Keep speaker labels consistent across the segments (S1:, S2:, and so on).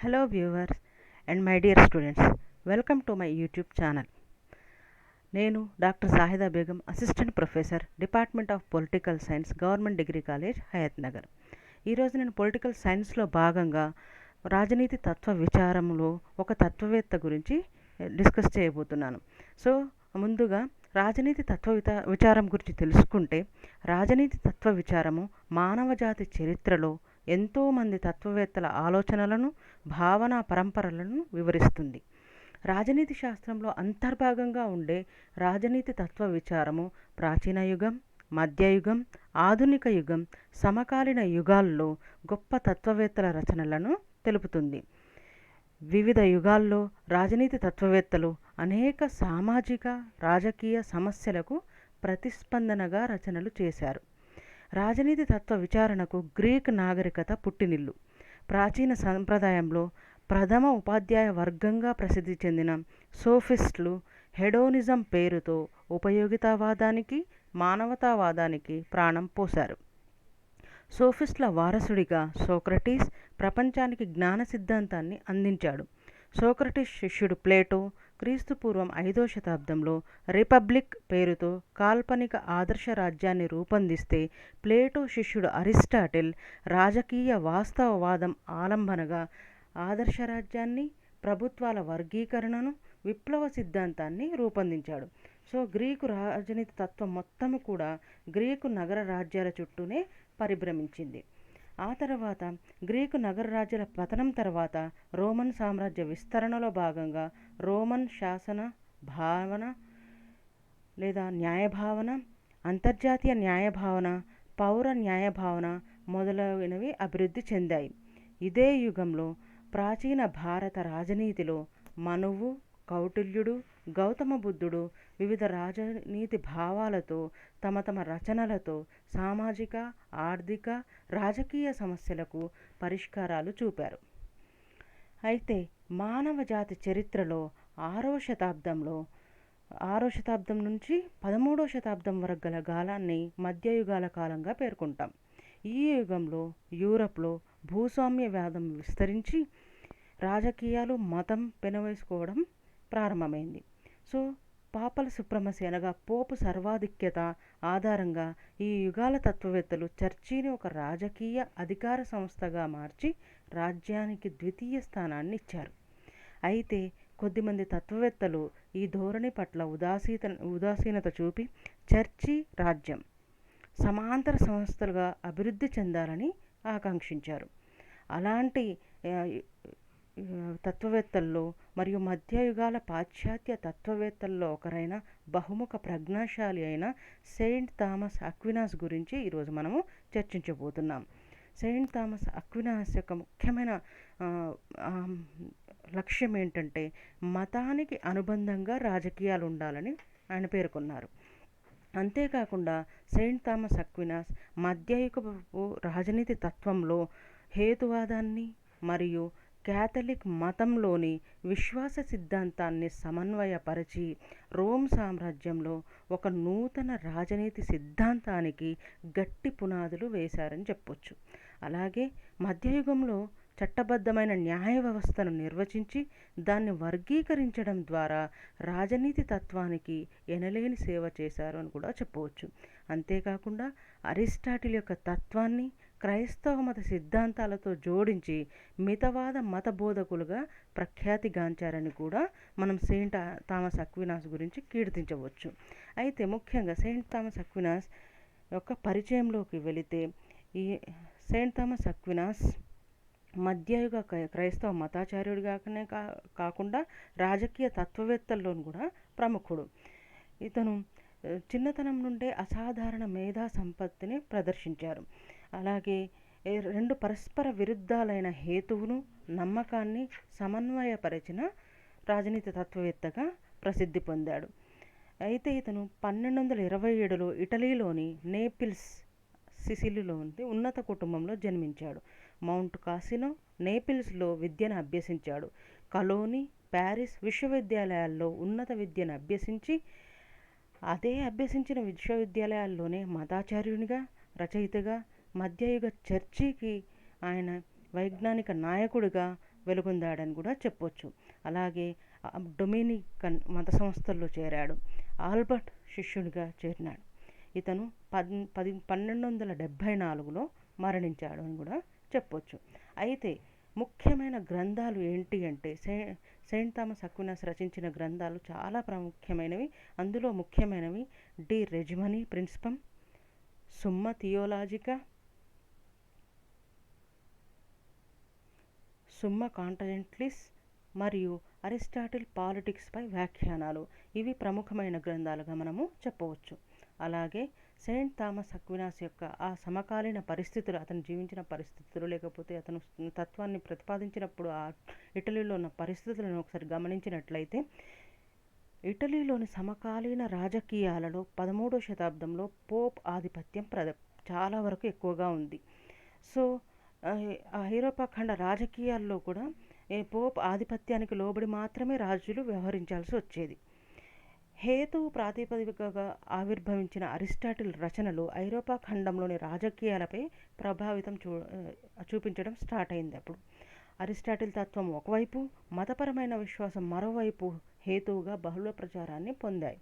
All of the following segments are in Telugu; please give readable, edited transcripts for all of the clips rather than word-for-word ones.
S1: Hello viewers and my dear students, welcome to my YouTube channel. నేను doctor Sahida Begum, assistant professor, department of political science, government degree college, Hayath Nagar. ఈరోజు నేను పొలిటికల్ సైన్స్లో భాగంగా రాజనీతి తత్వ విచారంలో ఒక తత్వవేత్త గురించి డిస్కస్ చేయబోతున్నాను. సో ముందుగా రాజనీతి తత్వ విచారం గురించి తెలుసుకుంటే, రాజనీతి తత్వ విచారము మానవజాతి చరిత్రలో ఎంతోమంది తత్వవేత్తల ఆలోచనలను, భావనా పరంపరలను వివరిస్తుంది. రాజనీతి శాస్త్రంలో అంతర్భాగంగా ఉండే రాజనీతి తత్వ విచారము ప్రాచీన యుగం, మధ్యయుగం, ఆధునిక యుగం, సమకాలీన యుగాల్లో గొప్ప తత్వవేత్తల రచనలను తెలుపుతుంది. వివిధ యుగాల్లో రాజనీతి తత్వవేత్తలు అనేక సామాజిక, రాజకీయ సమస్యలకు ప్రతిస్పందనగా రచనలు చేశారు. రాజనీతి తత్వ విచారణకు గ్రీక్ నాగరికత పుట్టినిల్లు. ప్రాచీన సంప్రదాయంలో ప్రథమ ఉపాధ్యాయ వర్గంగా ప్రసిద్ధి చెందిన సోఫిస్టులు హెడోనిజం పేరుతో ఉపయోగితావాదానికి, మానవతావాదానికి ప్రాణం పోశారు. సోఫిస్టుల వారసుడిగా సోక్రటీస్ ప్రపంచానికి జ్ఞాన సిద్ధాంతాన్ని అందించాడు. సోక్రటీస్ శిష్యుడు ప్లేటో క్రీస్తుపూర్వం 5వ శతాబ్దంలో రిపబ్లిక్ పేరుతో కాల్పనిక ఆదర్శ రాజ్యాన్ని రూపొందిస్తే, ప్లేటో శిష్యుడు అరిస్టాటిల్ రాజకీయ వాస్తవవాదం ఆలంబనగా ఆదర్శ రాజ్యాన్ని, ప్రభుత్వాల వర్గీకరణను, విప్లవ సిద్ధాంతాన్ని రూపొందించాడు. సో గ్రీకు రాజనీతి తత్వం మొత్తము కూడా గ్రీకు నగర రాజ్యాల చుట్టూనే పరిభ్రమించింది. ఆ తర్వాత గ్రీకు నగర రాజ్యాల పతనం తర్వాత రోమన్ సామ్రాజ్య విస్తరణలో భాగంగా రోమన్ శాసన భావన లేదా న్యాయభావన, అంతర్జాతీయ న్యాయభావన, పౌర న్యాయభావన మొదలైనవి అభివృద్ధి చెందాయి. ఇదే యుగంలో ప్రాచీన భారత రాజనీతిలో మనువు, కౌటిల్యుడు, గౌతమ బుద్ధుడు వివిధ రాజనీతి భావాలతో తమ తమ రచనలతో సామాజిక, ఆర్థిక, రాజకీయ సమస్యలకు పరిష్కారాలు చూపారు. అయితే మానవ జాతి చరిత్రలో 6వ శతాబ్దం నుంచి 13వ శతాబ్దం వరకు గల కాలాన్ని మధ్యయుగాల కాలంగా పేర్కొంటాం. ఈ యుగంలో యూరప్లో భూస్వామ్యవాదం విస్తరించి రాజకీయాలు, మతం పెనవేసుకోవడం ప్రారంభమైంది. సో పాపల సుప్రమసీ అనగా పోపు సర్వాధిక్యత ఆధారంగా ఈ యుగాల తత్వవేత్తలు చర్చిని ఒక రాజకీయ అధికార సంస్థగా మార్చి రాజ్యానికి ద్వితీయ స్థానాన్ని ఇచ్చారు. అయితే కొద్దిమంది తత్వవేత్తలు ఈ ధోరణి పట్ల ఉదాసీనత చూపి చర్చి, రాజ్యం సమాంతర సంస్థలుగా అభివృద్ధి చెందాలని ఆకాంక్షించారు. అలాంటి తత్వవేత్తల్లో మరియు మధ్యయుగాల పాశ్చాత్య తత్వవేత్తల్లో ఒకరైన బహుముఖ ప్రజ్ఞాశాలి అయిన సెయింట్ థామస్ అక్వినాస్ గురించి ఈరోజు మనము చర్చించబోతున్నాం. సెయింట్ థామస్ అక్వినాస్ యొక్క ముఖ్యమైన లక్ష్యం ఏంటంటే, మతానికి అనుబంధంగా రాజకీయాలు ఉండాలని ఆయన పేర్కొన్నారు. అంతేకాకుండా సెయింట్ థామస్ అక్వినాస్ మధ్యయుగపు రాజనీతి తత్వంలో హేతువాదాన్ని మరియు క్యాథలిక్ మతంలోని విశ్వాస సిద్ధాంతాన్ని సమన్వయపరిచి రోమ్ సామ్రాజ్యంలో ఒక నూతన రాజనీతి సిద్ధాంతానికి గట్టి పునాదులు వేశారని చెప్పొచ్చు. అలాగే మధ్యయుగంలో చట్టబద్ధమైన న్యాయ వ్యవస్థను నిర్వచించి దాన్ని వర్గీకరించడం ద్వారా రాజనీతి తత్వానికి ఎనలేని సేవ చేశారు అని కూడా చెప్పవచ్చు. అంతేకాకుండా అరిస్టాటిల్ యొక్క తత్వాన్ని క్రైస్తవ మత సిద్ధాంతాలతో జోడించి మితవాద మత బోధకులుగా ప్రఖ్యాతిగాంచారని కూడా మనం సెయింట్ థామస్ అక్వినాస్ గురించి కీర్తించవచ్చు. అయితే ముఖ్యంగా సెయింట్ థామస్ అక్వినాస్ యొక్క పరిచయంలోకి వెళితే, ఈ సెయింట్ థామస్ అక్వినాస్ మధ్యయుగ క్రైస్తవ మతాచార్యుడిగానే కాకుండా రాజకీయ తత్వవేత్తల్లోనూ కూడా ప్రముఖుడు. ఇతను చిన్నతనం నుండే అసాధారణ మేధా సంపత్తిని ప్రదర్శించారు. అలాగే 2 పరస్పర విరుద్ధాలైన హేతువును, నమ్మకాన్ని సమన్వయపరిచిన రాజనీతి తత్వవేత్తగా ప్రసిద్ధి పొందాడు. అయితే ఇతను 1227లో ఇటలీలోని నేపిల్స్, సిసిలీలోని ఉన్నత కుటుంబంలో జన్మించాడు. మౌంట్ కాసినో, నేపిల్స్లో విద్యను అభ్యసించాడు. కలోని, ప్యారిస్ విశ్వవిద్యాలయాల్లో ఉన్నత విద్యను అభ్యసించి అభ్యసించిన విశ్వవిద్యాలయాల్లోనే మతాచార్యునిగా, రచయితగా, మధ్యయుగ చర్చికి ఆయన వైజ్ఞానిక నాయకుడిగా వెలుగొందాడని కూడా చెప్పొచ్చు. అలాగే డొమినికన్ మత సంస్థల్లో చేరాడు. ఆల్బర్ట్ శిష్యునిగా చేరినాడు. ఇతను 1274లో మరణించాడు అని కూడా చెప్పొచ్చు. అయితే ముఖ్యమైన గ్రంథాలు ఏంటి అంటే సెయింట్ థామస్ అక్వినాస్ రచించిన గ్రంథాలు చాలా ప్రాముఖ్యమైనవి. అందులో ముఖ్యమైనవి డి రెజిమనీ ప్రిన్సిపమ్, సుమ్మా థియోలాజికా, సుమ్మా కాంట్రజెంట్లిస్ మరియు అరిస్టాటిల్ పాలిటిక్స్పై వ్యాఖ్యానాలు. ఇవి ప్రముఖమైన గ్రంథాలుగా మనము చెప్పవచ్చు. అలాగే సెయింట్ థామస్ అక్వినాస్ యొక్క ఆ సమకాలీన పరిస్థితులు, అతను జీవించిన పరిస్థితులు, లేకపోతే అతను తత్వాన్ని ప్రతిపాదించినప్పుడు ఆ ఇటలీలో ఉన్న పరిస్థితులను ఒకసారి గమనించినట్లయితే, ఇటలీలోని సమకాలీన రాజకీయాలలో 13వ శతాబ్దంలో పోప్ ఆధిపత్యం చాలా వరకు ఎక్కువగా ఉంది. సో ఐరోపా ఖండ రాజకీయాల్లో కూడా పోప్ ఆధిపత్యానికి లోబడి మాత్రమే రాజులు వ్యవహరించాల్సి వచ్చేది. హేతువు ప్రాతిపదికగా ఆవిర్భవించిన అరిస్టాటిల్ రచనలు ఐరోపా ఖండంలోని రాజకీయాలపై ప్రభావితం చూపించడం స్టార్ట్ అయింది. అప్పుడు అరిస్టాటిల్ తత్వం ఒకవైపు, మతపరమైన విశ్వాసం మరోవైపు హేతువుగా బహుళ ప్రచారాన్ని పొందాయి.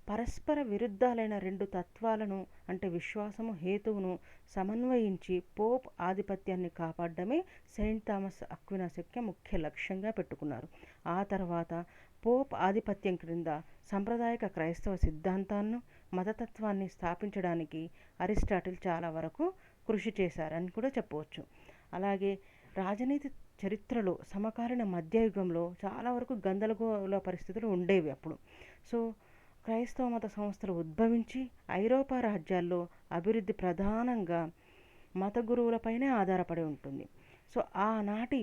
S1: పరస్పర విరుద్ధాలైన రెండు తత్వాలను అంటే విశ్వాసము, హేతువును సమన్వయించి పోప్ ఆధిపత్యాన్ని కాపాడడమే సెయింట్ థామస్ అక్వినాస్ యొక్క ముఖ్య లక్ష్యంగా పెట్టుకున్నారు. ఆ తర్వాత పోప్ ఆధిపత్యం క్రింద సాంప్రదాయిక క్రైస్తవ సిద్ధాంతాలను, మతతత్వాన్ని స్థాపించడానికి అరిస్టాటిల్ చాలా వరకు కృషి చేశారని కూడా చెప్పవచ్చు. అలాగే రాజనీతి చరిత్రలో సమకాలీన మధ్యయుగంలో చాలా వరకు గందరగోళ పరిస్థితులు ఉండేవి అప్పుడు. సో క్రైస్తవ మత సంస్థలు ఉద్భవించి ఐరోపా రాజ్యాల్లో అభివృద్ధి ప్రధానంగా మత గురువులపైనే ఆధారపడి ఉంటుంది. సో ఆనాటి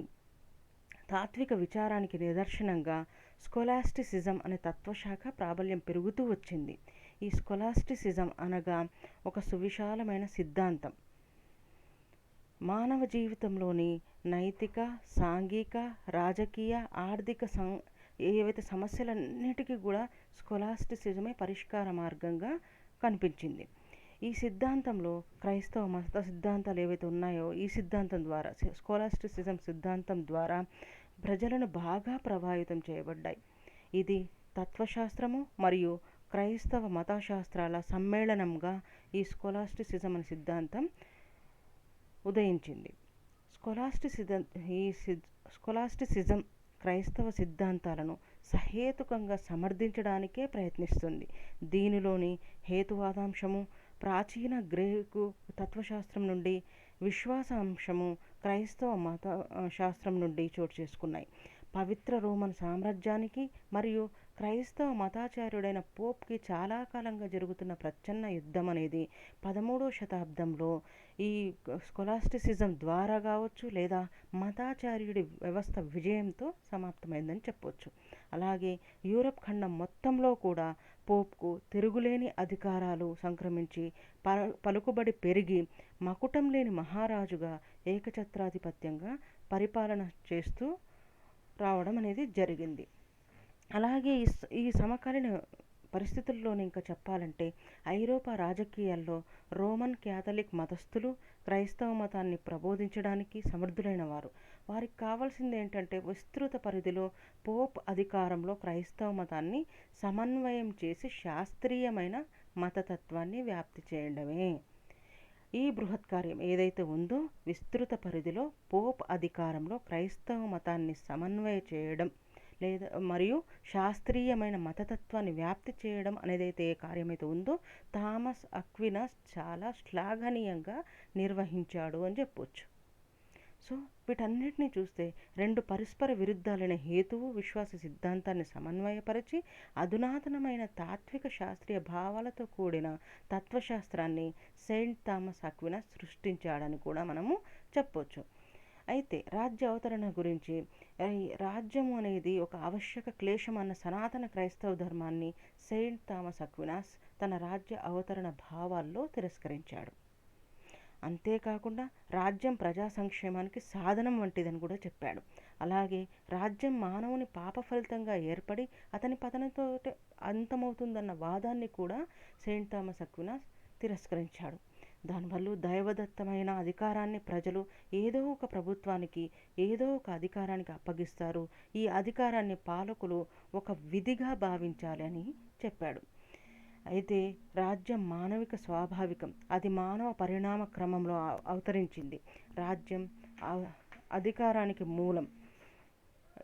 S1: తాత్విక విచారానికి నిదర్శనంగా స్కోలాస్టిసిజం అనే తత్వశాఖ ప్రాబల్యం పెరుగుతూ వచ్చింది. ఈ స్కోలాస్టిసిజం అనగా ఒక సువిశాలమైన సిద్ధాంతం, మానవ జీవితంలోని నైతిక, సాంఘిక, రాజకీయ, ఆర్థిక ఏవైతే సమస్యలన్నిటికీ కూడా స్కోలాస్టిసిజమే పరిష్కార మార్గంగా కనిపించింది. ఈ సిద్ధాంతంలో క్రైస్తవ మత సిద్ధాంతాలు ఏవైతే ఉన్నాయో ఈ సిద్ధాంతం ద్వారా, స్కోలాస్టిసిజం సిద్ధాంతం ద్వారా ప్రజలను బాగా ప్రభావితం చేయబడ్డాయి. ఇది తత్వశాస్త్రము మరియు క్రైస్తవ మతశాస్త్రాల సమ్మేళనంగా ఈ స్కోలాస్టిసిజం అనే సిద్ధాంతం ఉదయించింది. స్కోలాస్టిసిజం క్రైస్తవ సిద్ధాంతాలను సహేతుకంగా సమర్థించడానికే ప్రయత్నిస్తుంది. దీనిలోని హేతువాదాంశము ప్రాచీన గ్రీకు తత్వశాస్త్రం నుండి, విశ్వాస అంశము క్రైస్తవ మత శాస్త్రం నుండి చోటు చేసుకున్నాయి. పవిత్ర రోమన్ సామ్రాజ్యానికి మరియు క్రైస్తవ మతాచార్యుడైన పోప్కి చాలా కాలంగా జరుగుతున్న ప్రచ్ఛన్న యుద్ధం అనేది 13వ శతాబ్దంలో ఈ స్కోలాస్టిసిజం ద్వారా కావచ్చు లేదా మతాచార్యుడి వ్యవస్థ విజయంతో సమాప్తమైందని చెప్పొచ్చు. అలాగే యూరప్ ఖండం మొత్తంలో కూడా పోప్కు తిరుగులేని అధికారాలు సంక్రమించి పలుకుబడి పెరిగి మకుటం లేని మహారాజుగా ఏకఛత్రాధిపత్యంగా పరిపాలన చేస్తూ రావడం అనేది జరిగింది. అలాగే ఈ సమకాలీన పరిస్థితుల్లోనే ఇంకా చెప్పాలంటే ఐరోపా రాజకీయాల్లో రోమన్ క్యాథలిక్ మతస్థులు క్రైస్తవ మతాన్ని ప్రబోధించడానికి సమర్థులైన వారు. వారికి కావాల్సింది ఏంటంటే విస్తృత పరిధిలో పోప్ అధికారంలో క్రైస్తవ మతాన్ని సమన్వయం చేసి శాస్త్రీయమైన మతతత్వాన్ని వ్యాప్తి చేయడమే. ఈ బృహత్ కార్యం ఏదైతే ఉందో విస్తృత పరిధిలో పోప్ అధికారంలో క్రైస్తవ మతాన్ని సమన్వయం చేయడం లేదా మరియు శాస్త్రీయమైన మతతత్వాన్ని వ్యాప్తి చేయడం అనేదైతే ఏ కార్యమైతే ఉందో థామస్ అక్వినాస్ చాలా శ్లాఘనీయంగా నిర్వహించాడు అని చెప్పొచ్చు. సో వీటన్నిటిని చూస్తే రెండు పరస్పర విరుద్ధాలైన హేతువు, విశ్వాస సిద్ధాంతాన్ని సమన్వయపరిచి అధునాతనమైన తాత్విక శాస్త్రీయ భావాలతో కూడిన తత్వశాస్త్రాన్ని సెయింట్ థామస్ అక్వినాస్ సృష్టించాడని కూడా మనము చెప్పొచ్చు. అయితే రాజ్య అవతరణ గురించి, రాజ్యము అనేది ఒక ఆవశ్యక క్లేశం అన్న సనాతన క్రైస్తవ ధర్మాన్ని సెయింట్ థామస్ అక్వినాస్ తన రాజ్య అవతరణ భావాల్లో తిరస్కరించాడు. అంతేకాకుండా రాజ్యం ప్రజా సంక్షేమానికి సాధనం వంటిదని కూడా చెప్పాడు. అలాగే రాజ్యం మానవుని పాప ఫలితంగా ఏర్పడి అతని పతనంతో అంతమవుతుందన్న వాదాన్ని కూడా సెయింట్ థామస్ అక్వినాస్ తిరస్కరించాడు. దానివల్ల దైవదత్తమైన అధికారాన్ని ప్రజలు ఏదో ఒక ప్రభుత్వానికి ఏదో ఒక అధికారానికి అప్పగిస్తారు. ఈ అధికారాన్ని పాలకులు ఒక విధిగా భావించాలి అని చెప్పాడు. అయితే రాజ్యం మానవిక స్వాభావికం, అది మానవ పరిణామ క్రమంలో అవతరించింది. రాజ్యం అధికారానికి మూలం,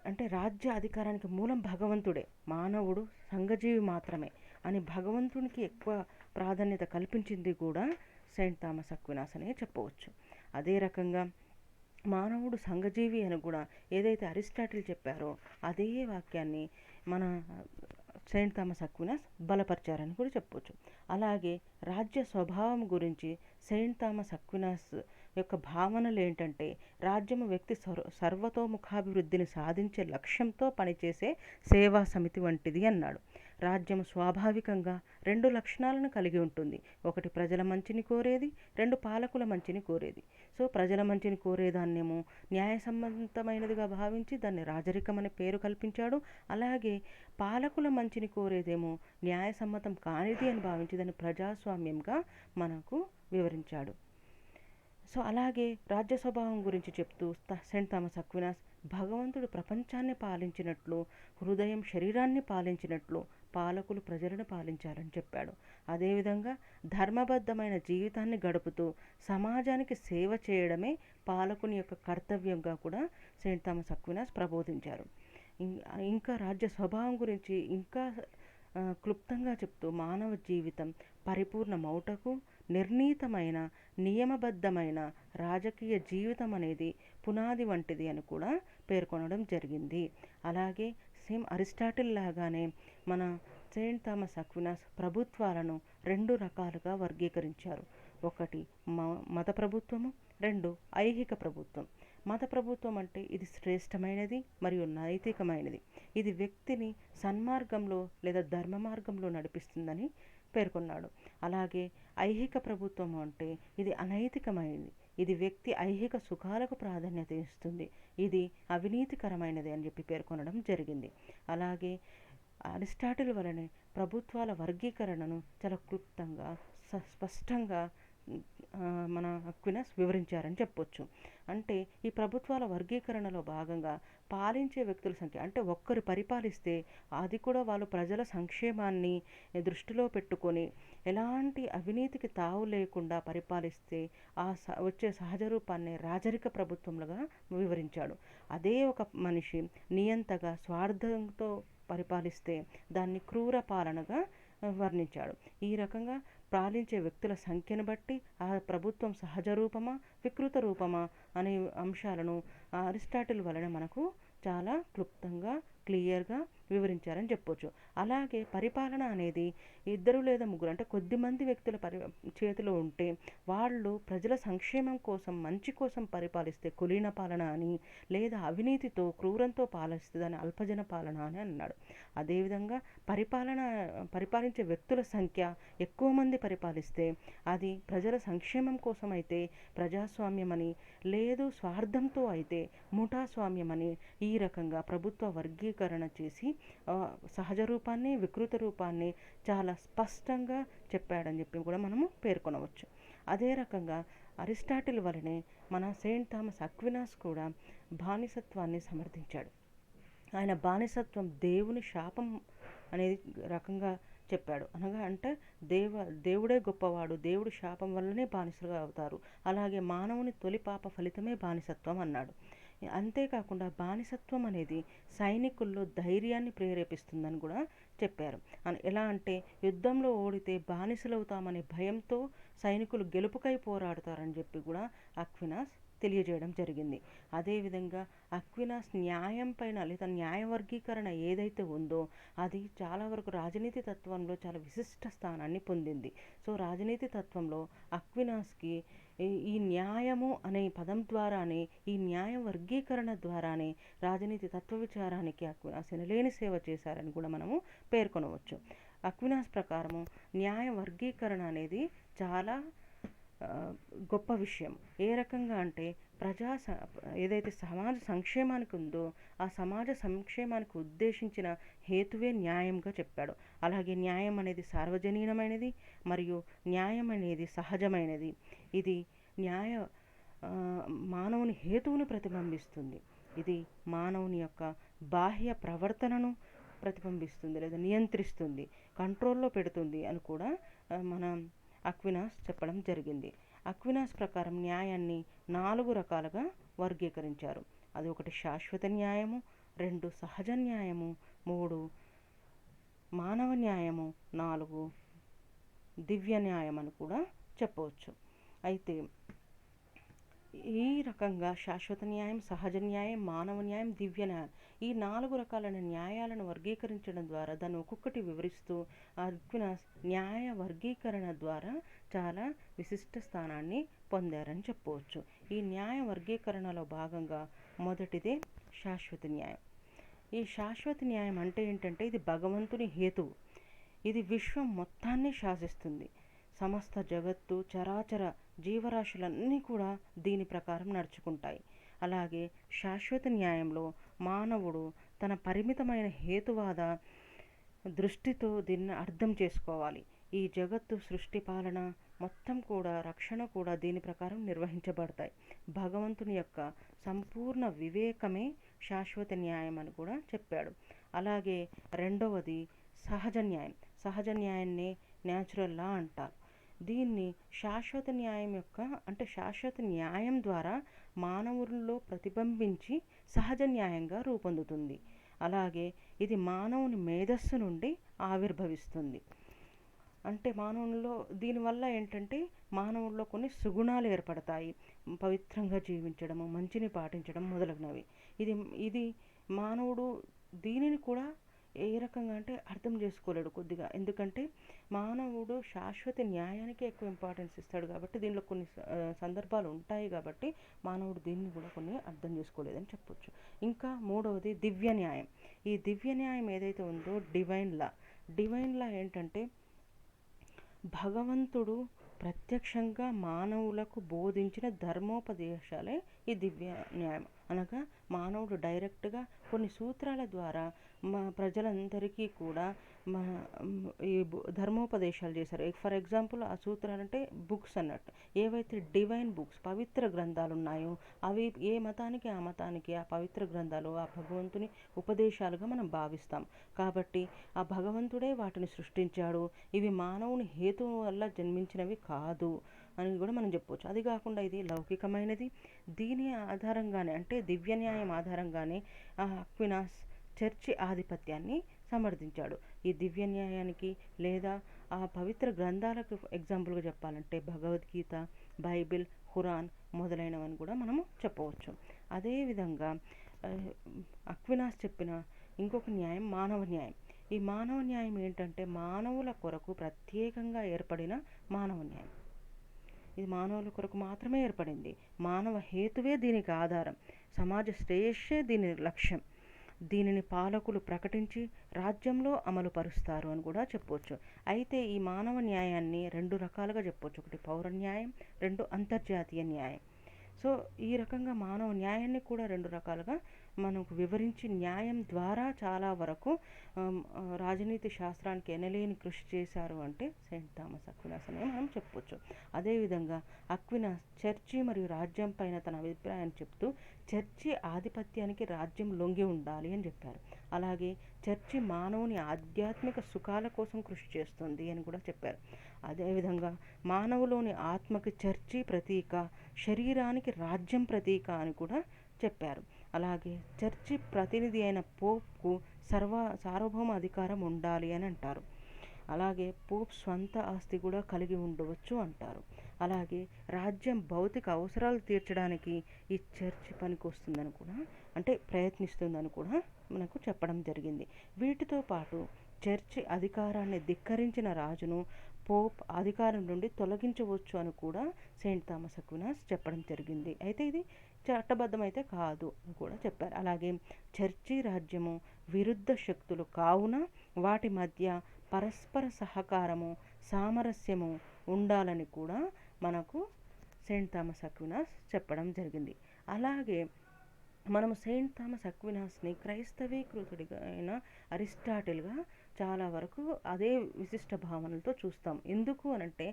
S1: అంటే రాజ్య అధికారానికి మూలం భగవంతుడే, మానవుడు సంఘజీవి మాత్రమే అని భగవంతునికి ఎక్కువ ప్రాధాన్యత కల్పించింది కూడా సెయింట్ థామస్ అక్వినాస్ అనే చెప్పవచ్చు. అదే రకంగా మానవుడు సంఘజీవి అని కూడా ఏదైతే అరిస్టాటిల్ చెప్పారో అదే వాక్యాన్ని మన సెయింట్ థామస్ అక్వినాస్ బలపరిచారని కూడా చెప్పవచ్చు. అలాగే రాజ్య స్వభావం గురించి సెయింట్ థామస్ అక్వినాస్ యొక్క భావనలు ఏంటంటే, రాజ్యము వ్యక్తి సర్వతోముఖాభివృద్ధిని సాధించే లక్ష్యంతో పనిచేసే సేవా సమితి వంటిది అన్నాడు. రాజ్యం స్వాభావికంగా 2 లక్షణాలను కలిగి ఉంటుంది. ఒకటి ప్రజల మంచిని కోరేది, 2 పాలకుల మంచిని కోరేది. సో ప్రజల మంచిని కోరేదాన్నేమో న్యాయసమ్మతమైనదిగా భావించి దాన్ని రాజరికం అనే పేరు కల్పించాడు. అలాగే పాలకుల మంచిని కోరేదేమో న్యాయసమ్మతం కానిది అని భావించి దాన్ని ప్రజాస్వామ్యంగా మనకు వివరించాడు. సో అలాగే రాజ్య స్వభావం గురించి చెప్తూ సెయింట్ థామస్ అక్వినాస్ భగవంతుడు ప్రపంచాన్ని పాలించినట్లు, హృదయం శరీరాన్ని పాలించినట్లు పాలకులు ప్రజలను పాలించాలని చెప్పాడు. అదేవిధంగా ధర్మబద్ధమైన జీవితాన్ని గడుపుతూ సమాజానికి సేవ చేయడమే పాలకుని యొక్క కర్తవ్యంగా కూడా సెయింట్ థామస్ అక్వినాస్ ప్రబోధించారు. ఇంకా రాజ్య స్వభావం గురించి ఇంకా క్లుప్తంగా చెప్తూ మానవ జీవితం పరిపూర్ణమౌటకు నిర్ణీతమైన నియమబద్ధమైన రాజకీయ జీవితం అనేది పునాది వంటిది అని కూడా పేర్కొనడం జరిగింది. అలాగే సేమ్ అరిస్టాటిల్ లాగానే మన సెయింట్ థామస్ అక్వినాస్ ప్రభుత్వాలను 2 రకాలుగా వర్గీకరించారు. ఒకటి మత ప్రభుత్వము, 2 ఐహిక ప్రభుత్వం. మత ప్రభుత్వం అంటే ఇది శ్రేష్టమైనది మరియు నైతికమైనది, ఇది వ్యక్తిని సన్మార్గంలో లేదా ధర్మ మార్గంలో నడిపిస్తుందని పేర్కొన్నాడు. అలాగే ఐహిక ప్రభుత్వం అంటే ఇది అనైతికమైనది, ఇది వ్యక్తి ఐహిక సుఖాలకు ప్రాధాన్యత ఇస్తుంది, ఇది అవినీతికరమైనది అని చెప్పి పేర్కొనడం జరిగింది. అలాగే అరిస్టాటిల్ వలనే ప్రభుత్వాల వర్గీకరణను చాలా క్లుప్తంగా స్పష్టంగా మన అక్వినాస్ వివరించారని చెప్పొచ్చు. అంటే ఈ ప్రభుత్వాల వర్గీకరణలో భాగంగా పాలించే వ్యక్తుల సంఖ్య, అంటే ఒక్కరు పరిపాలిస్తే అది కూడా వాళ్ళు ప్రజల సంక్షేమాన్ని దృష్టిలో పెట్టుకొని ఎలాంటి అవినీతికి తావు లేకుండా పరిపాలిస్తే వచ్చే సహజ రూపాన్ని రాజరిక ప్రభుత్వంలుగా వివరించాడు. అదే ఒక మనిషి నియంతగా స్వార్థంతో పరిపాలిస్తే దాన్ని క్రూర పాలనగా వర్ణించాడు. ఈ రకంగా పాలించే వ్యక్తుల సంఖ్యను బట్టి ఆ ప్రభుత్వం సహజ రూపమా వికృత రూపమా అనే అంశాలను అరిస్టాటిల్ వలన మనకు చాలా క్లుప్తంగా క్లియర్గా వివరించారని చెప్పొచ్చు. అలాగే పరిపాలన అనేది 2 లేదా 3 అంటే కొద్దిమంది వ్యక్తుల చేతిలో ఉంటే వాళ్ళు ప్రజల సంక్షేమం కోసం మంచి కోసం పరిపాలిస్తే కులీన పాలన అని, లేదా అవినీతితో క్రూరంతో పాలిస్తే దాన్ని అల్పజన పాలన అని అన్నాడు. అదేవిధంగా పరిపాలించే వ్యక్తుల సంఖ్య ఎక్కువ మంది పరిపాలిస్తే అది ప్రజల సంక్షేమం కోసం అయితే ప్రజాస్వామ్యం అని, లేదు స్వార్థంతో అయితే ముఠాస్వామ్యం అని, ఈ రకంగా ప్రభుత్వ వర్గీకరణ చేసి సహజ రూపాన్ని వికృత రూపాన్ని చాలా స్పష్టంగా చెప్పాడని చెప్పి కూడా మనము పేర్కొనవచ్చు. అదే రకంగా అరిస్టాటిల్ వలనే మన సెయింట్ థామస్ అక్వినాస్ కూడా బానిసత్వాన్ని సమర్థించాడు. ఆయన బానిసత్వం దేవుని శాపం అనేది రకంగా చెప్పాడు. అనగా అంటే దేవుడే గొప్పవాడు, దేవుడి శాపం వల్లనే బానిసలుగా అవుతారు, అలాగే మానవుని తొలి పాప ఫలితమే బానిసత్వం అన్నాడు. అంతేకాకుండా బానిసత్వం అనేది సైనికుల్లో ధైర్యాన్ని ప్రేరేపిస్తుందని కూడా చెప్పారు. ఎలా అంటే యుద్ధంలో ఓడితే బానిసలవుతామనే భయంతో సైనికులు గెలుపుకై పోరాడతారని చెప్పి కూడా అక్వినాస్ తెలియజేయడం జరిగింది. అదేవిధంగా అక్వినాస్ న్యాయం పైన లేదా న్యాయ వర్గీకరణ ఏదైతే ఉందో అది చాలా వరకు రాజనీతి తత్వంలో చాలా విశిష్ట స్థానాన్ని పొందింది. సో రాజనీతి తత్వంలో అక్వినాస్కి ఈ న్యాయము అనే పదం ద్వారానే, ఈ న్యాయ వర్గీకరణ ద్వారానే రాజనీతి తత్వ విచారానికి అక్వినాస్ ఎనలేని సేవ చేశారని కూడా మనము పేర్కొనవచ్చు. అక్వినాస్ ప్రకారము న్యాయ వర్గీకరణ అనేది చాలా గొప్ప విషయం. ఏ రకంగా అంటే ఏదైతే సమాజ సంక్షేమానికి ఉందో ఆ సమాజ సంక్షేమానికి ఉద్దేశించిన హేతువే న్యాయంగా చెప్పాడు. అలాగే న్యాయం అనేది సార్వజనీనమైనది మరియు న్యాయం అనేది సహజమైనది. ఇది న్యాయ మానవుని హేతువుని ప్రతిబింబిస్తుంది. ఇది మానవుని యొక్క బాహ్య ప్రవర్తనను ప్రతిబింబిస్తుంది లేదా నియంత్రిస్తుంది, కంట్రోల్లో పెడుతుంది అని కూడా మన అక్వినాస్ చెప్పడం జరిగింది. అక్వినాస్ ప్రకారం న్యాయాన్ని 4 రకాలుగా వర్గీకరించారు. అది 1 శాశ్వత న్యాయము, 2 సహజ న్యాయము, 3 మానవ న్యాయము, 4 దివ్య న్యాయం అని కూడా చెప్పవచ్చు. అయితే ఈ రకంగా శాశ్వత న్యాయం, సహజ న్యాయం, మానవ న్యాయం, దివ్య న్యాయం, ఈ 4 రకాలైన న్యాయాలను వర్గీకరించడం ద్వారా దాన్ని ఒక్కొక్కటి వివరిస్తూ అక్వినాస్ న్యాయ వర్గీకరణ ద్వారా చాలా విశిష్ట స్థానాన్ని పొందారని చెప్పవచ్చు. ఈ న్యాయ వర్గీకరణలో భాగంగా మొదటిదే శాశ్వత న్యాయం. ఈ శాశ్వత న్యాయం అంటే ఏంటంటే ఇది భగవంతుని హేతువు. ఇది విశ్వం మొత్తాన్ని శాసిస్తుంది. సమస్త జగత్తు, చరాచర జీవరాశులన్నీ కూడా దీని ప్రకారం నడుచుకుంటాయి. అలాగే శాశ్వత న్యాయంలో మానవుడు తన పరిమితమైన హేతువాద దృష్టితో దీన్ని అర్థం చేసుకోవాలి. ఈ జగత్తు సృష్టి, పాలన మొత్తం కూడా, రక్షణ కూడా దీని ప్రకారం నిర్వహించబడతాయి. భగవంతుని యొక్క సంపూర్ణ వివేకమే శాశ్వత న్యాయం అని కూడా చెప్పాడు. అలాగే రెండవది సహజ న్యాయం. సహజ న్యాయాన్ని న్యాచురల్ లా అంటారు. దీన్ని శాశ్వత న్యాయం యొక్క అంటే శాశ్వత న్యాయం ద్వారా మానవుల్లో ప్రతిబింబించి సహజ న్యాయంగా రూపొందుతుంది. అలాగే ఇది మానవుని మేధస్సు నుండి ఆవిర్భవిస్తుంది. అంటే మానవుల్లో దీనివల్ల ఏంటంటే మానవుల్లో కొన్ని సుగుణాలు ఏర్పడతాయి. పవిత్రంగా జీవించడము, మంచిని పాటించడం మొదలగునవి. ఇది మానవుడు దీనిని కూడా ఏ రకంగా అంటే అర్థం చేసుకోలేడు కొద్దిగా. ఎందుకంటే మానవుడు శాశ్వత న్యాయానికి ఎక్కువ ఇంపార్టెన్స్ ఇస్తాడు కాబట్టి, దీనిలో కొన్ని సందర్భాలు ఉంటాయి కాబట్టి మానవుడు దీన్ని కూడా కొన్ని అర్థం చేసుకోలేదని చెప్పొచ్చు. ఇంకా మూడవది దివ్య న్యాయం. ఈ దివ్య న్యాయం ఏదైతే ఉందో డివైన్ లా. డివైన్ లా ఏంటంటే భగవంతుడు ప్రత్యక్షంగా మానవులకు బోధించిన ధర్మోపదేశాలే ఈ దివ్య న్యాయం. అనగా మానవుడు డైరెక్ట్గా కొన్ని సూత్రాల ద్వారా ప్రజలందరికీ కూడా ఈ ధర్మోపదేశాలు చేశారు. ఫర్ ఎగ్జాంపుల్ ఆ సూత్రాలంటే బుక్స్ అన్నట్టు. ఏవైతే డివైన్ బుక్స్, పవిత్ర గ్రంథాలు ఉన్నాయో అవి ఏ మతానికి ఆ మతానికి ఆ పవిత్ర గ్రంథాలు ఆ భగవంతుని ఉపదేశాలుగా మనం భావిస్తాం. కాబట్టి ఆ భగవంతుడే వాటిని సృష్టించాడు. ఇవి మానవుని హేతువు వల్ల జన్మించినవి కాదు అని కూడా మనం చెప్పవచ్చు. అది కాకుండా ఇది లౌకికమైనది. దీని ఆధారంగానే అంటే దివ్య న్యాయం ఆధారంగానే అక్వినాస్ చర్చి ఆధిపత్యాన్ని సమర్థించాడు. ఈ దివ్య న్యాయానికి లేదా ఆ పవిత్ర గ్రంథాలకు ఎగ్జాంపుల్గా చెప్పాలంటే భగవద్గీత, బైబిల్, ఖురాన్ మొదలైనవని కూడా మనము చెప్పవచ్చు. అదేవిధంగా అక్వినాస్ చెప్పిన ఇంకొక న్యాయం మానవ న్యాయం. ఈ మానవ న్యాయం ఏంటంటే మానవుల కొరకు ప్రత్యేకంగా ఏర్పడిన మానవ న్యాయం. ఇది మానవుల కొరకు మాత్రమే ఏర్పడింది. మానవ హేతువే దీనికి ఆధారం. సమాజ శ్రేయస్సే దీని లక్ష్యం. దీనిని పాలకులు ప్రకటించి రాజ్యంలో అమలు పరుస్తారు అని కూడా చెప్పవచ్చు. అయితే ఈ మానవ న్యాయాన్ని 2 రకాలుగా చెప్పవచ్చు. ఒకటి పౌర న్యాయం, 2 అంతర్జాతీయ న్యాయం. సో ఈ రకంగా మానవ న్యాయాన్ని కూడా 2 రకాలుగా మనకు వివరించి న్యాయం ద్వారా చాలా వరకు రాజనీతి శాస్త్రానికి ఎనలేని కృషి చేశారు అంటే సెయింట్ థామస్ అక్వినాస్ అని మనం చెప్పొచ్చు. అదేవిధంగా అక్వినాస్ చర్చి మరియు రాజ్యం పైన తన అభిప్రాయాన్ని చెప్తూ చర్చి ఆధిపత్యానికి రాజ్యం లొంగి ఉండాలి అని చెప్పారు. అలాగే చర్చి మానవుని ఆధ్యాత్మిక సుఖాల కోసం కృషి చేస్తుంది అని కూడా చెప్పారు. అదేవిధంగా మానవులోని ఆత్మకి చర్చి ప్రతీక, శరీరానికి రాజ్యం ప్రతీక అని కూడా చెప్పారు. అలాగే చర్చి ప్రతినిధి అయిన పోప్కు సార్వభౌమ అధికారం ఉండాలి అని అంటారు. అలాగే పోప్ స్వంత ఆస్తి కూడా కలిగి ఉండవచ్చు అంటారు. అలాగే రాజ్యం భౌతిక అవసరాలు తీర్చడానికి ఈ చర్చి పనికి వస్తుందని కూడా అంటే ప్రయత్నిస్తుందని కూడా మనకు చెప్పడం జరిగింది. వీటితో పాటు చర్చి అధికారాన్ని ధిక్కరించిన రాజును పోప్ అధికారం నుండి తొలగించవచ్చు అని కూడా సెయింట్ థామస్ అక్వినాస్ చెప్పడం జరిగింది. అయితే ఇది చట్టబద్ధమైతే కాదు అని కూడా చెప్పారు. అలాగే చర్చి రాజ్యము విరుద్ధ శక్తులు కావున వాటి మధ్య పరస్పర సహకారము, సామరస్యము ఉండాలని కూడా మనకు సెయింట్ థామస్ అక్వినాస్ చెప్పడం జరిగింది. అలాగే మనము సెయింట్ థామస్ అక్వినాస్ని క్రైస్తవీకృతుడిగా అయిన అరిస్టాటిల్గా చాలా వరకు అదే విశిష్ట భావనలతో చూస్తాం. ఎందుకు అనంటే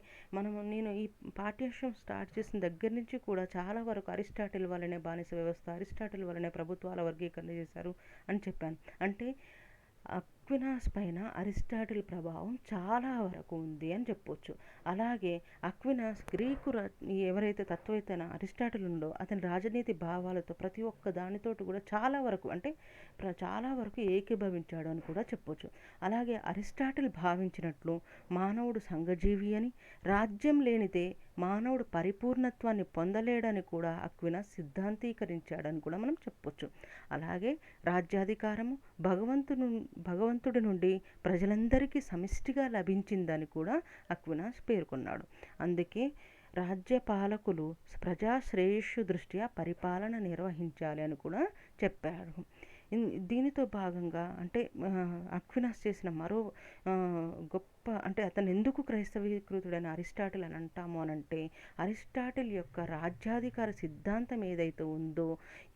S1: నేను ఈ పాఠ్యాంశం స్టార్ట్ చేసిన దగ్గర నుంచి కూడా చాలా వరకు అరిస్టాటిల్ వల్లనే బానిస వ్యవస్థ, అరిస్టాటిల్ వల్లనే ప్రభుత్వాల వర్గీకరణ చేశారు అని చెప్పాను. అంటే అక్వినాస్ పైన అరిస్టాటిల్ ప్రభావం చాలా వరకు ఉంది అని చెప్పొచ్చు. అలాగే అక్వినాస్ ఎవరైతే తత్వవేత్త అరిస్టాటిల్ ఉందో అతని రాజనీతి భావాలతో ప్రతి ఒక్క దానితోటి కూడా చాలా వరకు అంటే చాలా వరకు ఏకీభవించాడు అని కూడా చెప్పొచ్చు. అలాగే అరిస్టాటిల్ భావించినట్లు మానవుడు సంఘజీవి అని, రాజ్యం లేనిదే మానవుడు పరిపూర్ణత్వాన్ని పొందలేడని కూడా అక్వినాస్ సిద్ధాంతీకరించాడని కూడా మనం చెప్పొచ్చు. అలాగే రాజ్యాధికారము భగవంతుడి నుండి ప్రజలందరికీ సమిష్టిగా లభించిందని కూడా అక్వినాస్ పేర్కొన్నాడు. అందుకే రాజ్య పాలకులు ప్రజా శ్రేయస్సు దృష్ట్యా పరిపాలన నిర్వహించాలి అని కూడా చెప్పారు. దీనితో భాగంగా అంటే అక్వినాస్ చేసిన మరో గొప్ప అంటే అతను ఎందుకు క్రైస్తవీకృతుడని అరిస్టాటిల్ అని అంటాము అనంటే అరిస్టాటిల్ యొక్క రాజ్యాధికార సిద్ధాంతం ఏదైతే ఉందో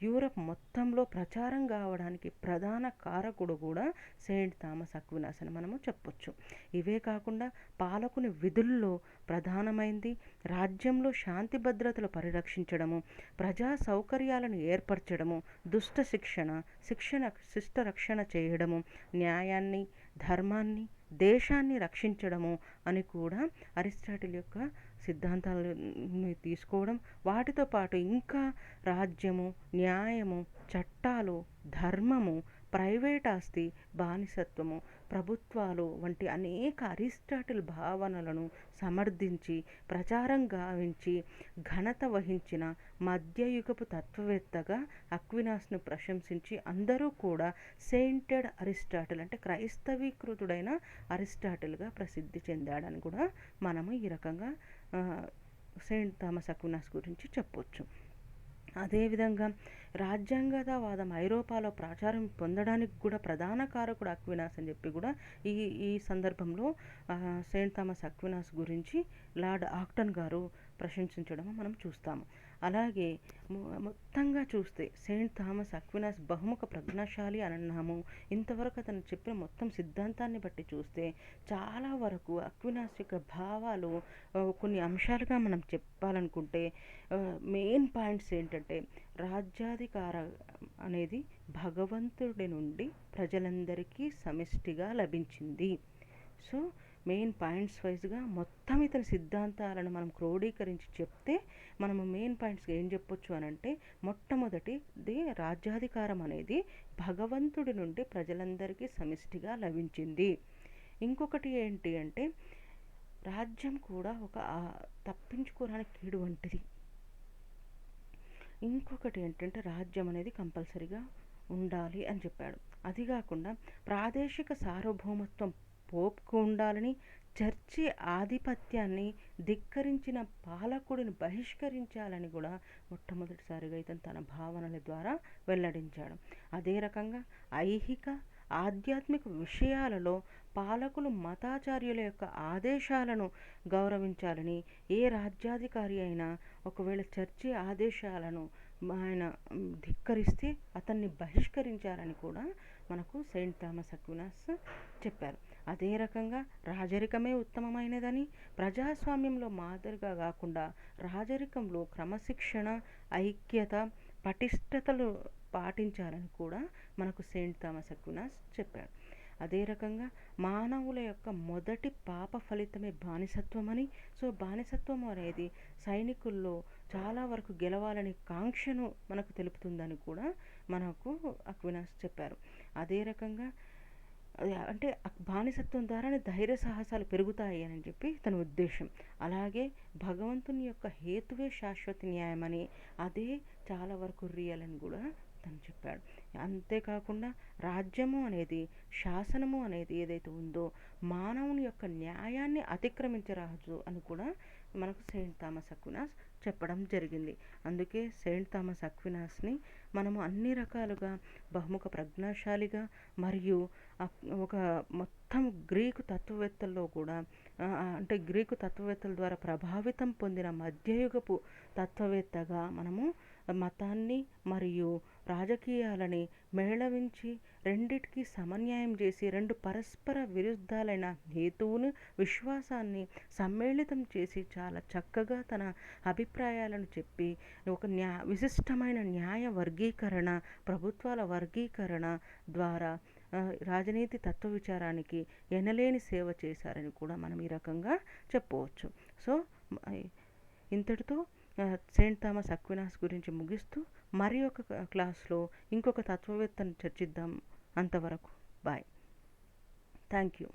S1: యూరప్ మొత్తంలో ప్రచారం కావడానికి ప్రధాన కారకుడు కూడా సెయింట్ థామస్ అక్వినాస్ అని మనము చెప్పొచ్చు. ఇవే కాకుండా పాలకుని విధుల్లో ప్రధానమైంది రాజ్యంలో శాంతి భద్రతలు పరిరక్షించడము, ప్రజా సౌకర్యాలను ఏర్పరచడము, దుష్ట శిష్ట రక్షణ చేయడము, న్యాయాన్ని, ధర్మాన్ని, దేశాన్ని రక్షించడము అని కూడా అరిస్టాటిల్ యొక్క సిద్ధాంతాలను తీసుకోవడం, వాటితో పాటు ఇంకా రాజ్యము, న్యాయము, చట్టాలు, ధర్మము, ప్రైవేట్ ఆస్తి, బానిసత్వము, ప్రభుత్వాలు వంటి అనేక అరిస్టాటిల్ భావనలను సమర్థించి ప్రచారం గావించి ఘనత వహించిన మధ్యయుగపు తత్వవేత్తగా అక్వినాస్ను ప్రశంసించి అందరూ కూడా సెయింటెడ్ అరిస్టాటిల్ అంటే క్రైస్తవీకృతుడైన అరిస్టాటిల్గా ప్రసిద్ధి చెందాడని కూడా మనము ఈ రకంగా సెయింట్ థామస్ అక్వినాస్ గురించి చెప్పొచ్చు. అదేవిధంగా రాజ్యాంగవాదం ఐరోపాలో ప్రచారం పొందడానికి కూడా ప్రధాన కారకుడు అక్వినాస్ అని చెప్పి కూడా ఈ సందర్భంలో సెయింట్ థామస్ అక్వినాస్ గురించి లార్డ్ ఆక్టన్ గారు ప్రశంసించడం మనం చూస్తాము. అలాగే మొత్తంగా చూస్తే సెయింట్ థామస్ అక్వినాస్ బహుముఖ ప్రజ్ఞాశాలి అని అన్నాము. ఇంతవరకు అతను చెప్పిన మొత్తం సిద్ధాంతాన్ని బట్టి చూస్తే చాలా వరకు అక్వినాస్ యొక్క భావాలు కొన్ని అంశాలుగా మనం చెప్పాలనుకుంటే మెయిన్ పాయింట్స్ ఏంటంటే రాజ్యాధికారం అనేది భగవంతుడి నుండి ప్రజలందరికీ సమిష్టిగా లభించింది. సో మెయిన్ పాయింట్స్ వైజ్గా మొత్తం ఇతని సిద్ధాంతాలను మనం క్రోడీకరించి చెప్తే మనము మెయిన్ పాయింట్స్గా ఏం చెప్పొచ్చు అని అంటే మొట్టమొదటిది రాజ్యాధికారం అనేది భగవంతుడి నుండి ప్రజలందరికీ సమిష్టిగా లభించింది. ఇంకొకటి ఏంటి అంటే రాజ్యం కూడా ఒక తప్పించుకోరాని కీడు వంటిది. ఇంకొకటి ఏంటంటే రాజ్యం అనేది కంపల్సరీగా ఉండాలి అని చెప్పాడు. అది కాకుండా ప్రాదేశిక సార్వభౌమత్వం పోపుకు ఉండాలని, చర్చి ఆధిపత్యాన్ని ధిక్కరించిన పాలకుడిని బహిష్కరించాలని కూడా మొట్టమొదటిసారిగా ఇతను తన భావనల ద్వారా వెల్లడించాడు. అదే రకంగా ఐహిక ఆధ్యాత్మిక విషయాలలో పాలకులు మతాచార్యుల యొక్క ఆదేశాలను గౌరవించాలని, ఏ రాజ్యాధికారి అయినా ఒకవేళ చర్చి ఆదేశాలను ఆయన ధిక్కరిస్తే అతన్ని బహిష్కరించాలని కూడా మనకు సెయింట్ థామస్ అక్వినాస్ చెప్పారు. అదే రకంగా రాజరికమే ఉత్తమమైనదని, ప్రజాస్వామ్యంలో మాదిరిగా కాకుండా రాజరికంలో క్రమశిక్షణ, ఐక్యత, పటిష్టతలు పాటించాలని కూడా మనకు సెయింట్ థామస్ అక్వినాస్ చెప్పాడు. అదే రకంగా మానవుల యొక్క మొదటి పాప ఫలితమే బానిసత్వం అని, సో బానిసత్వం అనేది సైనికుల్లో చాలా వరకు గెలవాలని కాంక్షను మనకు తెలుపుతుందని కూడా మనకు అక్వినాస్ చెప్పారు. అదే రకంగా అంటే బానిసత్వం ద్వారానే ధైర్య సాహసాలు పెరుగుతాయి అని చెప్పి తన ఉద్దేశం. అలాగే భగవంతుని యొక్క హేతువే శాశ్వత న్యాయమని, అదే చాలా వరకు రియల్ అని కూడా తను చెప్పాడు. అంతేకాకుండా రాజ్యము అనేది, శాసనము అనేది ఏదైతే ఉందో మానవుని యొక్క న్యాయాన్ని అతిక్రమించరాదు అని కూడా మనకు సెయింట్ థామస్ అక్వినాస్ చెప్పడం జరిగింది. అందుకే సెయింట్ థామస్ అక్వినాస్ని మనము అన్ని రకాలుగా బహుముఖ ప్రజ్ఞాశాలిగా మరియు ఒక మొత్తం గ్రీకు తత్వవేత్తల్లో కూడా అంటే గ్రీకు తత్వవేత్తల ద్వారా ప్రభావితం పొందిన మధ్యయుగపు తత్వవేత్తగా మనము మతాన్ని మరియు రాజకీయాలని మేళవించి రెండిటికి సమన్యాయం చేసి రెండు పరస్పర విరుద్ధాలైన హేతువును విశ్వాసాన్ని సమ్మేళితం చేసి చాలా చక్కగా తన అభిప్రాయాలను చెప్పి ఒక విశిష్టమైన న్యాయ వర్గీకరణ, ప్రభుత్వాల వర్గీకరణ ద్వారా రాజనీతి తత్వ విచారానికి ఎనలేని సేవ చేశారని కూడా మనం ఈ రకంగా చెప్పవచ్చు. సో ఇంతటితో సెయింట్ థామస్ అక్వినాస్ గురించి ముగిస్తూ మరి ఒక క్లాస్లో ఇంకొక తత్వవేత్తను చర్చిద్దాం. అంతవరకు బాయ్. Thank you.